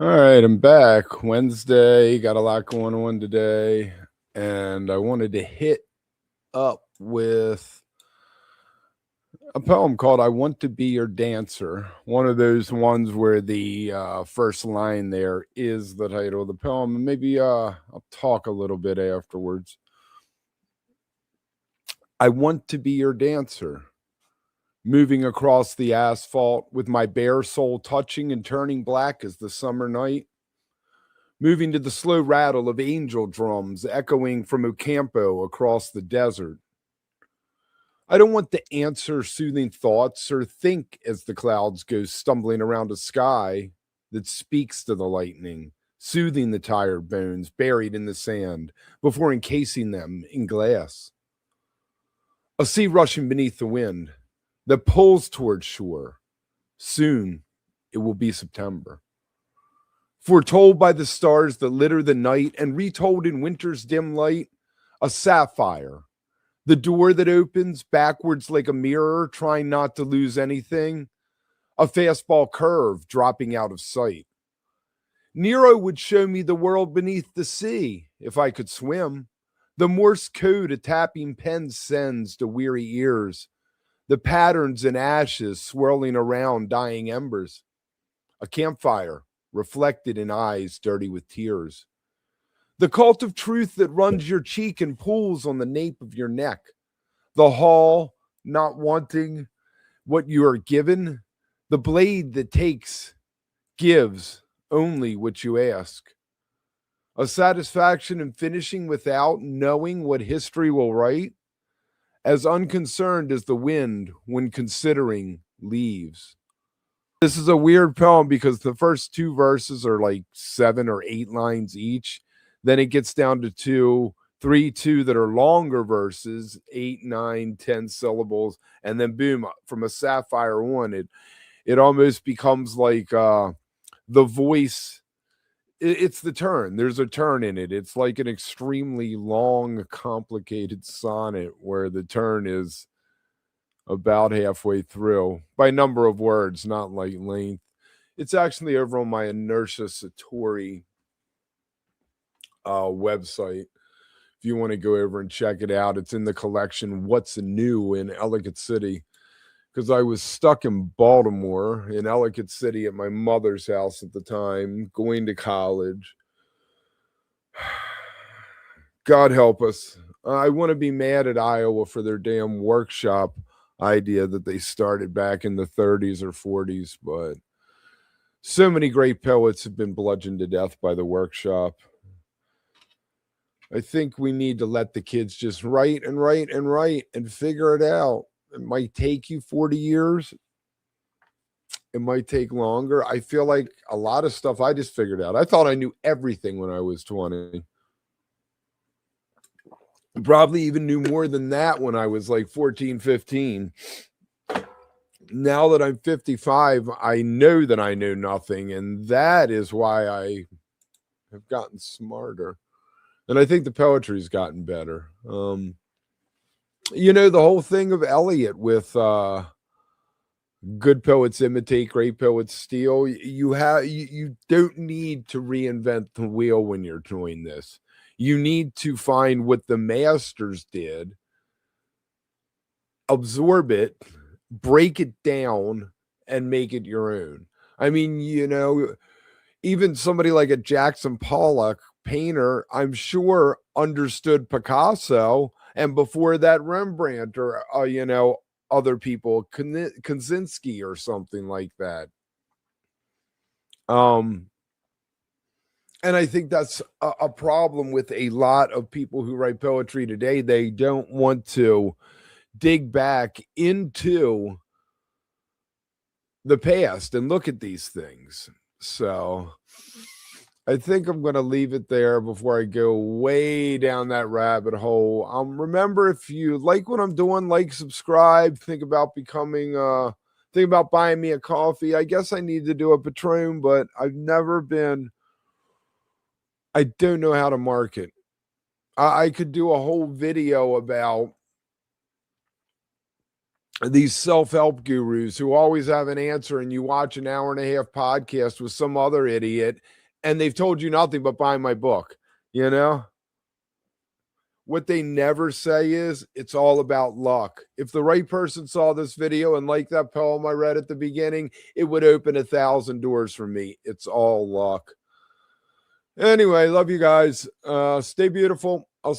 All right, I'm back. Wednesday, got a lot going on today, and I wanted to hit up with a poem called I Want to Be Your Dancer. One of those ones where the first line there is the title of the poem. Maybe I'll talk a little bit afterwards. I want to be your dancer, moving across the asphalt with my bare soul touching and turning black as the summer night, moving to the slow rattle of angel drums echoing from Ocampo across the desert. I don't want to answer soothing thoughts or think as the clouds go stumbling around a sky that speaks to the lightning, soothing the tired bones buried in the sand before encasing them in glass. A sea rushing beneath the wind that pulls towards shore. Soon it will be September. Foretold by the stars that litter the night and retold in winter's dim light, a sapphire, the door that opens backwards like a mirror, trying not to lose anything, a fastball curve dropping out of sight. Nero would show me the world beneath the sea if I could swim. The Morse code a tapping pen sends to weary ears, the patterns in ashes swirling around dying embers, a campfire reflected in eyes dirty with tears. The cult of truth that runs your cheek and pulls on the nape of your neck. The hall not wanting what you are given. The blade that gives only what you ask. A satisfaction in finishing without knowing what history will write. As unconcerned as the wind when considering leaves. This is a weird poem because the first two verses are like 7 or 8 lines each. Then it gets down to 2, 3, 2 that are longer verses, 8, 9, 10 syllables. And then boom, from a sapphire one, it almost becomes like the voice. It's the turn. There's a turn in it. It's like an extremely long, complicated sonnet where the turn is about halfway through by number of words, not like length. It's actually over on my Inertia Satori website. If you want to go over and check it out, it's in the collection What's New in Ellicott City. Because I was stuck in Baltimore, in Ellicott City, at my mother's house at the time, going to college. God help us. I want to be mad at Iowa for their damn workshop idea that they started back in the 30s or 40s, but so many great poets have been bludgeoned to death by the workshop. I think we need to let the kids just write and write and write and figure it out. It might take you 40 years. It might take longer. I feel like a lot of stuff I just figured out. I thought I knew everything when I was 20. Probably even knew more than that when I was like 14, 15. Now that I'm 55, I know that I know nothing. And that is why I have gotten smarter. And I think the poetry's gotten better. The whole thing of Eliot with good poets imitate, great poets steal. You don't need to reinvent the wheel when you're doing this. You need to find what the masters did, absorb it, break it down, and make it your own. I mean, even somebody like a Jackson Pollock painter, I'm sure understood Picasso, and before that Rembrandt or other people, Kandinsky or something like that. And I think that's a problem with a lot of people who write poetry today. They don't want to dig back into the past and look at these things. So I think I'm going to leave it there before I go way down that rabbit hole. Remember, if you like what I'm doing, like, subscribe, think about buying me a coffee. I guess I need to do a Patron, but I don't know how to market. I could do a whole video about these self-help gurus who always have an answer, and you watch an hour and a half podcast with some other idiot and they've told you nothing but buy my book. You know, what they never say is it's all about luck. If the right person saw this video and liked that poem I read at the beginning, it would open 1,000 doors for me. It's all luck. Anyway, love you guys. Stay beautiful. I'll see